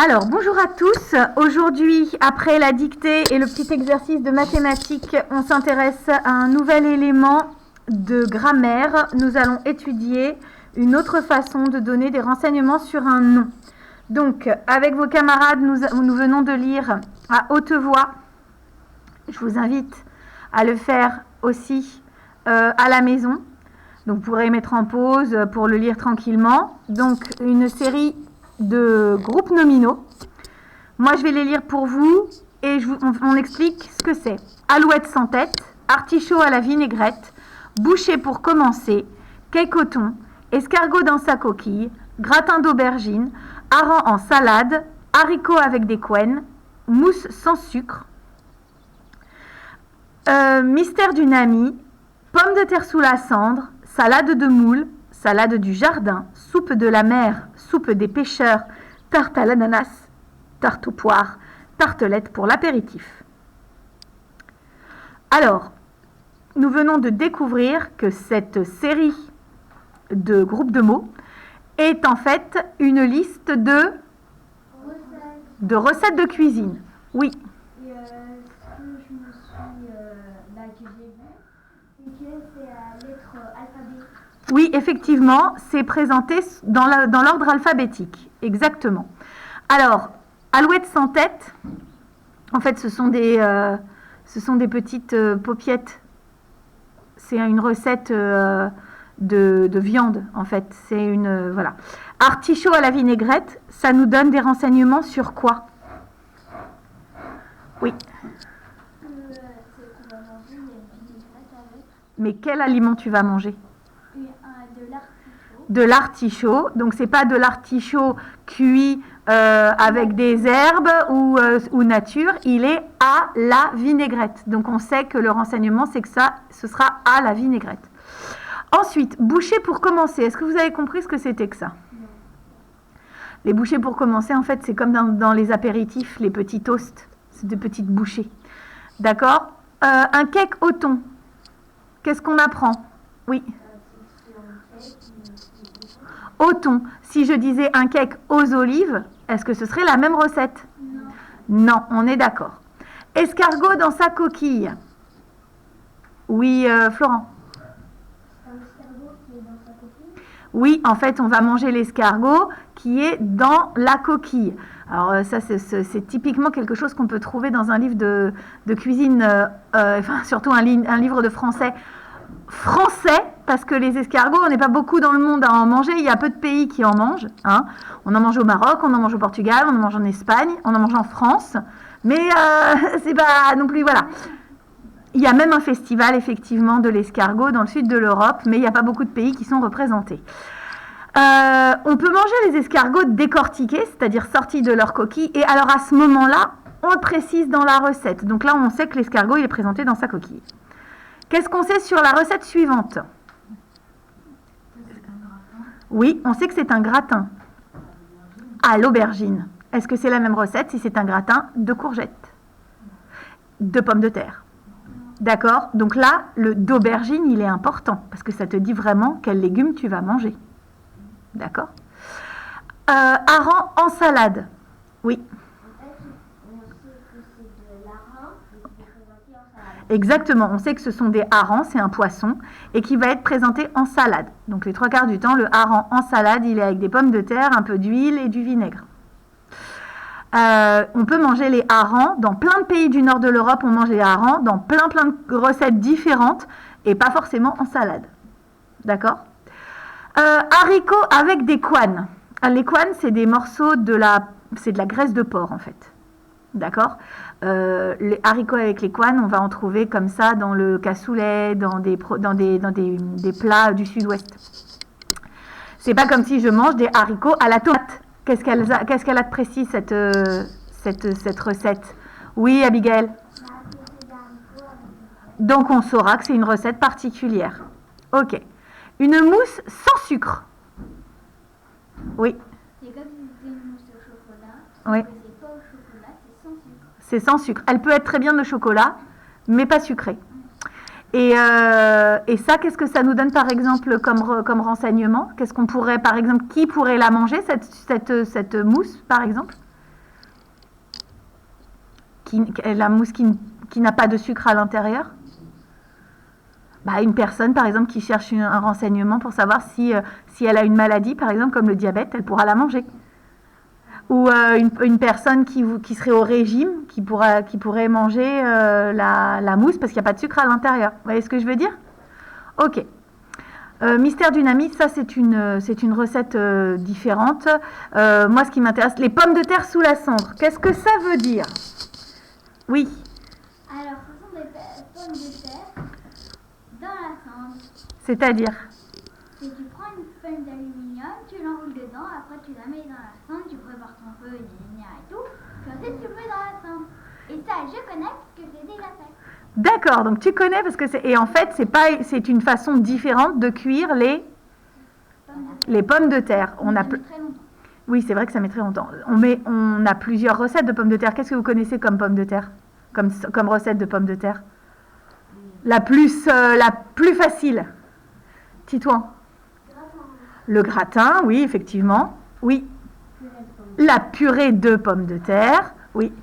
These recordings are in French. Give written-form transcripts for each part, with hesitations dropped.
Alors, bonjour à tous. Aujourd'hui, après la dictée et le petit exercice de mathématiques, on s'intéresse à un nouvel élément de grammaire. Nous allons étudier une autre façon de donner des renseignements sur un nom. Donc, avec vos camarades, nous venons de lire à haute voix. Je vous invite à le faire aussi à la maison. Donc, vous pourrez mettre en pause pour le lire tranquillement. Donc, une série de groupes nominaux. Moi, je vais les lire pour vous et on explique ce que c'est. Alouette sans tête, artichaut à la vinaigrette, bouchée pour commencer, quai coton, escargot dans sa coquille, gratin d'aubergine, hareng en salade, haricots avec des couennes, mousse sans sucre, mystère d'une amie, pommes de terre sous la cendre, salade de moule, salade du jardin, soupe de la mer, soupe des pêcheurs, tarte à l'ananas, tarte aux poires, tartelette pour l'apéritif. Alors, nous venons de découvrir que cette série de groupes de mots est en fait une liste de recettes de cuisine. Oui. Et ce que je me suis, que j'ai vu, c'est que c'est à lettre alphabet. Oui, effectivement, c'est présenté dans l'ordre alphabétique, exactement. Alors, alouette sans tête, en fait, ce sont des petites paupiettes. C'est une recette de viande, en fait. C'est une voilà. Artichaut à la vinaigrette, ça nous donne des renseignements sur quoi? Oui. C'est qu'on va manger une vinaigrette avec. Mais quel aliment tu vas manger? De l'artichaut. De l'artichaut. Donc, c'est pas de l'artichaut cuit avec des herbes ou nature. Il est à la vinaigrette. Donc, on sait que le renseignement, c'est que ce sera à la vinaigrette. Ensuite, bouchées pour commencer. Est-ce que vous avez compris ce que c'était que ça? Non. Les bouchées pour commencer, en fait, c'est comme dans les apéritifs, les petits toasts. C'est des petites bouchées. D'accord? Un cake au thon. Qu'est-ce qu'on apprend? Oui. Au thon. Si je disais un cake aux olives, est-ce que ce serait la même recette? Non. Non, on est d'accord. Escargot dans sa coquille. Oui, Florent. Un escargot qui est dans sa coquille. Oui, en fait, on va manger l'escargot qui est dans la coquille. Alors ça, c'est typiquement quelque chose qu'on peut trouver dans un livre de cuisine, surtout un livre de français, parce que les escargots, on n'est pas beaucoup dans le monde à en manger. Il y a peu de pays qui en mangent. Hein. On en mange au Maroc, on en mange au Portugal, on en mange en Espagne, on en mange en France. Mais c'est pas non plus, voilà. Il y a même un festival, effectivement, de l'escargot dans le sud de l'Europe, mais il n'y a pas beaucoup de pays qui sont représentés. On peut manger les escargots décortiqués, c'est-à-dire sortis de leur coquille. Et alors, à ce moment-là, on le précise dans la recette. Donc là, on sait que l'escargot, il est présenté dans sa coquille. Qu'est-ce qu'on sait sur la recette suivante? Oui, on sait que c'est un gratin à l'aubergine. Est-ce que c'est la même recette si c'est un gratin de courgettes, de pommes de terre? D'accord? Donc là, le d'aubergine, il est important parce que ça te dit vraiment quels légumes tu vas manger. D'accord? Hareng en salade. Oui. En fait, on sait que c'est de l'hareng qui est présenté en salade. Exactement, on sait que ce sont des harengs, c'est un poisson, et qui va être présenté en salade. Donc les 3/4 du temps, le hareng en salade, il est avec des pommes de terre, un peu d'huile et du vinaigre. On peut manger les harengs dans plein de pays du nord de l'Europe, on mange les harengs dans plein de recettes différentes, et pas forcément en salade. D'accord? Haricots avec des couennes. Les couennes, c'est des morceaux c'est de la graisse de porc, en fait. D'accord? Les haricots avec les couennes, on va en trouver comme ça dans le cassoulet, dans des plats du sud-ouest. C'est pas comme si je mange des haricots à la tomate. Qu'est-ce qu'elle a de précis, cette recette? Oui, Abigail? Donc on saura que c'est une recette particulière. Ok. Une mousse sans sucre. Oui. C'est comme si c'était une mousse au chocolat. Oui. Mais c'est pas au chocolat, c'est sans sucre. C'est sans sucre. Elle peut être très bien de chocolat, mais pas sucrée. Et ça, qu'est-ce que ça nous donne par exemple comme renseignement? Qu'est-ce qu'on pourrait, par exemple, qui pourrait la manger, cette mousse, par exemple? la mousse qui n'a pas de sucre à l'intérieur? Bah, une personne, par exemple, qui cherche un renseignement pour savoir si elle a une maladie, par exemple, comme le diabète, elle pourra la manger. Ou une personne qui serait au régime, qui pourrait manger la mousse parce qu'il n'y a pas de sucre à l'intérieur. Vous voyez ce que je veux dire? Ok. Mystère d'une amie, ça c'est une recette différente. Moi, ce qui m'intéresse, les pommes de terre sous la cendre. Qu'est-ce que ça veut dire? Oui. Alors, ce sont des pommes de terre dans la cendre. C'est-à-dire? Et tu prends une feuille d'aluminium, tu l'enroules dedans, après tu la mets dans la cendre, tu prépares ton feu, et tout, puis ensuite tu le mets dans la cendre. Et ça, je connais parce que j'ai déjà fait. D'accord, donc tu connais parce que et en fait c'est une façon différente de cuire les pommes de terre. Ça met très longtemps. Oui, c'est vrai que ça met très longtemps. On a plusieurs recettes de pommes de terre. Qu'est-ce que vous connaissez comme pommes de terre, comme recette de pommes de terre? La plus facile. Titouan. Le gratin, oui, effectivement. Oui. La purée de pommes de terre, oui.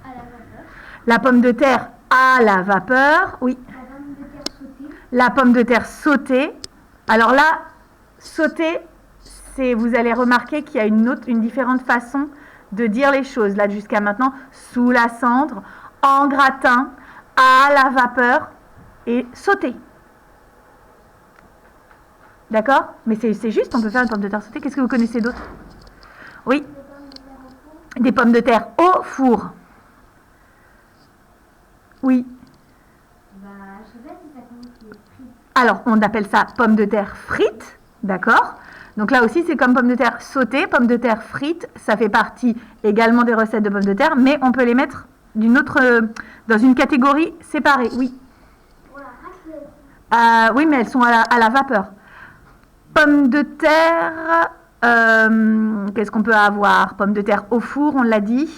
À la vapeur. La pomme de terre à la vapeur, oui. La pomme de terre sautée. La pomme de terre sautée. Alors là, sautée, vous allez remarquer qu'il y a une différente façon de dire les choses. Là, jusqu'à maintenant, sous la cendre, en gratin, à la vapeur et sautée. D'accord? Mais c'est juste, on peut faire une pomme de terre sautée. Qu'est-ce que vous connaissez d'autre? Oui. Des pommes de terre au four. Oui. Bah, je sais pas si ça compte les frites. Alors, on appelle ça pommes de terre frites. D'accord? Donc là aussi, c'est comme pommes de terre sautées, pommes de terre frites. Ça fait partie également des recettes de pommes de terre, mais on peut les mettre dans une catégorie séparée. Oui. Oui, mais elles sont à la vapeur. Pommes de terre, qu'est-ce qu'on peut avoir? Pommes de terre au four, on l'a dit.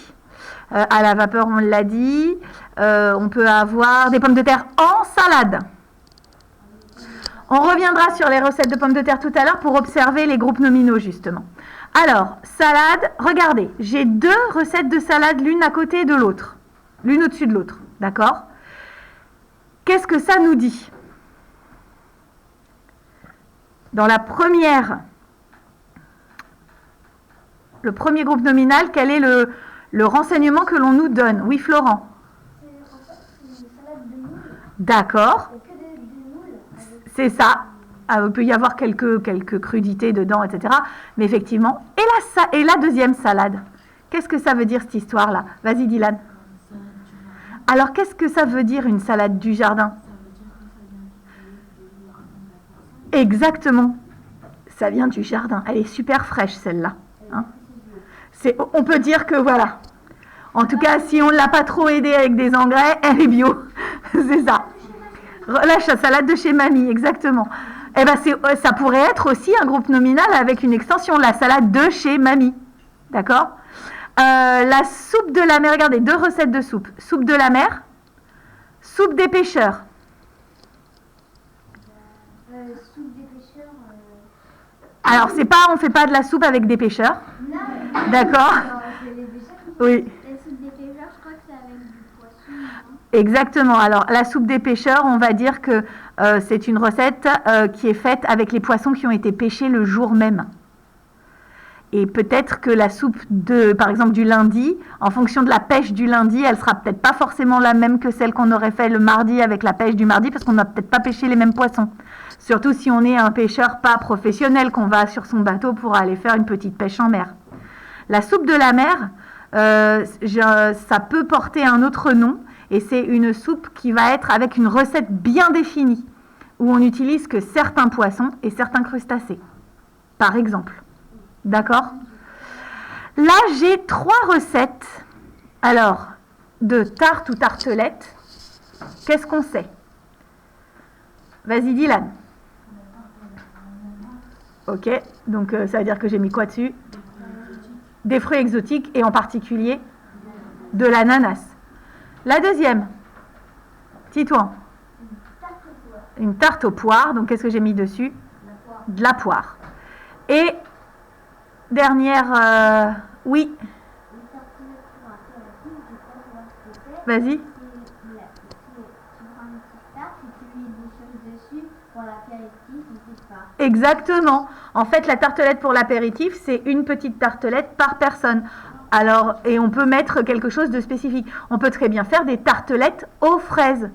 À la vapeur, on l'a dit. On peut avoir des pommes de terre en salade. On reviendra sur les recettes de pommes de terre tout à l'heure pour observer les groupes nominaux, justement. Alors, salade, regardez, j'ai deux recettes de salade l'une à côté de l'autre. L'une au-dessus de l'autre, d'accord? Qu'est-ce que ça nous dit? Dans le premier groupe nominal, quel est le renseignement que l'on nous donne? Oui, Florent. C'est une salade de moules. D'accord. Il n'y a que des moules. C'est ça. Il peut y avoir quelques crudités dedans, etc. Mais effectivement. Et la deuxième salade, qu'est-ce que ça veut dire cette histoire-là? Vas-y, Dylan. Alors, qu'est-ce que ça veut dire une salade du jardin? Exactement. Ça vient du jardin. Elle est super fraîche, celle-là. Hein, on peut dire que voilà. En tout cas, si on ne l'a pas trop aidée avec des engrais, elle est bio. C'est ça. La salade de chez mamie, exactement. Eh ben, ça pourrait être aussi un groupe nominal avec une extension, la salade de chez mamie. D'accord? La soupe de la mer, regardez, deux recettes de soupe. Soupe de la mer, soupe des pêcheurs. Soupe des pêcheurs. Alors, on fait pas de la soupe avec des pêcheurs. D'accord? Oui. La soupe des pêcheurs, je crois que c'est avec du poisson. Non? Exactement. Alors, la soupe des pêcheurs, on va dire que c'est une recette qui est faite avec les poissons qui ont été pêchés le jour même. Et peut-être que la soupe par exemple, du lundi, en fonction de la pêche du lundi, elle sera peut-être pas forcément la même que celle qu'on aurait fait le mardi avec la pêche du mardi, parce qu'on n'a peut-être pas pêché les mêmes poissons. Surtout si on est un pêcheur pas professionnel, qu'on va sur son bateau pour aller faire une petite pêche en mer. La soupe de la mer, ça peut porter un autre nom, et c'est une soupe qui va être avec une recette bien définie, où on n'utilise que certains poissons et certains crustacés, par exemple. D'accord? Là, j'ai 3 recettes. Alors, de tarte ou tartelette, qu'est-ce qu'on sait? Vas-y, Dylan. Ok, donc ça veut dire que j'ai mis quoi dessus? Des fruits exotiques et en particulier de l'ananas. La deuxième, Titouan. Une tarte aux poires. Donc qu'est-ce que j'ai mis dessus? De la poire. Et dernière, oui. Vas-y. Tu prends une petite tarte et tu mets des choses dessus pour l'apéritif, n'hésite pas. Exactement. En fait, la tartelette pour l'apéritif, c'est une petite tartelette par personne. Alors, et on peut mettre quelque chose de spécifique. On peut très bien faire des tartelettes aux fraises.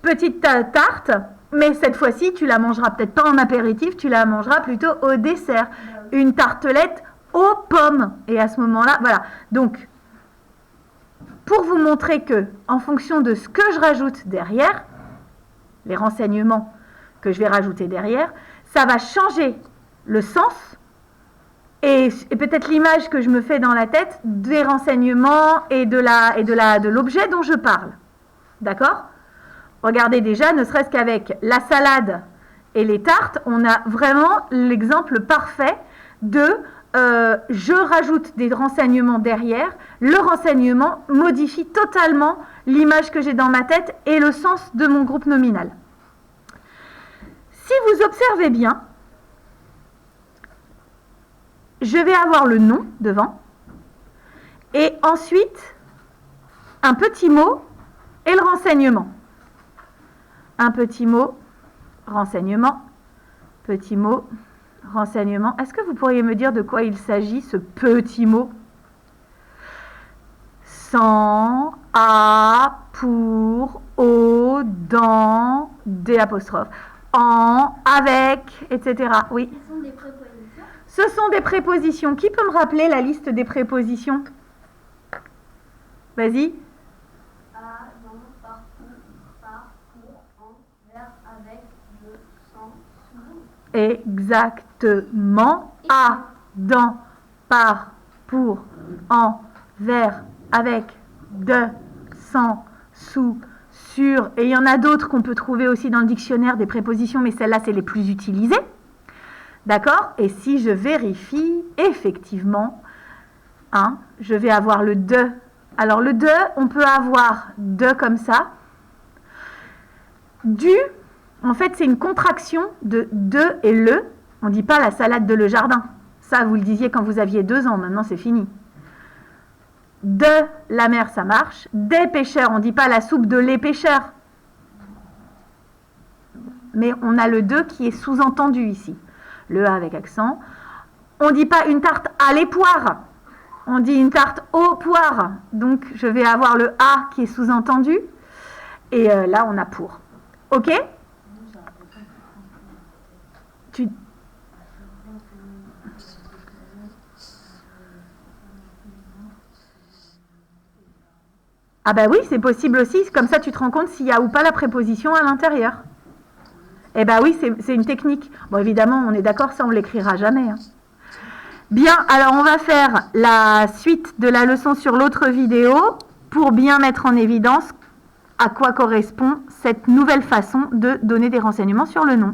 Petite tarte, mais cette fois-ci, tu la mangeras peut-être pas en apéritif, tu la mangeras plutôt au dessert. Une tartelette aux pommes. Et à ce moment-là, voilà. Donc, pour vous montrer que, en fonction de ce que je rajoute derrière, les renseignements que je vais rajouter derrière, ça va changer le sens et peut-être l'image que je me fais dans la tête des renseignements et de l'objet dont je parle. D'accord ? Regardez déjà, ne serait-ce qu'avec la salade et les tartes, on a vraiment l'exemple parfait de je rajoute des renseignements derrière, le renseignement modifie totalement l'image que j'ai dans ma tête et le sens de mon groupe nominal. Si vous observez bien, je vais avoir le nom devant et ensuite un petit mot et le renseignement. Un petit mot, renseignement, petit mot, renseignement. Est-ce que vous pourriez me dire de quoi il s'agit, ce petit mot? Sans, à, pour, au, dans, des apostrophes. En, avec, etc. Oui. Ce sont des prépositions. Ce sont des prépositions. Qui peut me rappeler la liste des prépositions? Vas-y. À, dans, par, pour, en, vers, avec, de, sans, sous. Exactement. À, dans, par, pour, en, vers, avec, de, sans, sous, sur. Et il y en a d'autres qu'on peut trouver aussi dans le dictionnaire des prépositions, mais celles-là, c'est les plus utilisées. D'accord? Et si je vérifie, effectivement, hein, je vais avoir le de. Alors, le de, on peut avoir de comme ça. Du, en fait, c'est une contraction de et le. On ne dit pas la salade de le jardin. Ça, vous le disiez quand vous aviez 2 ans. Maintenant, c'est fini. De la mer, ça marche. Des pêcheurs, on ne dit pas la soupe de les pêcheurs. Mais on a le de qui est sous-entendu ici. Le A avec accent. On ne dit pas une tarte à les poires. On dit une tarte aux poires. Donc, je vais avoir le A qui est sous-entendu. Et là, on a pour. OK? Ah bah oui, c'est possible aussi. Comme ça, tu te rends compte s'il y a ou pas la préposition à l'intérieur. Eh bah oui, c'est une technique. Bon, évidemment, on est d'accord, ça, on ne l'écrira jamais. Hein. Bien, alors on va faire la suite de la leçon sur l'autre vidéo pour bien mettre en évidence à quoi correspond cette nouvelle façon de donner des renseignements sur le nom.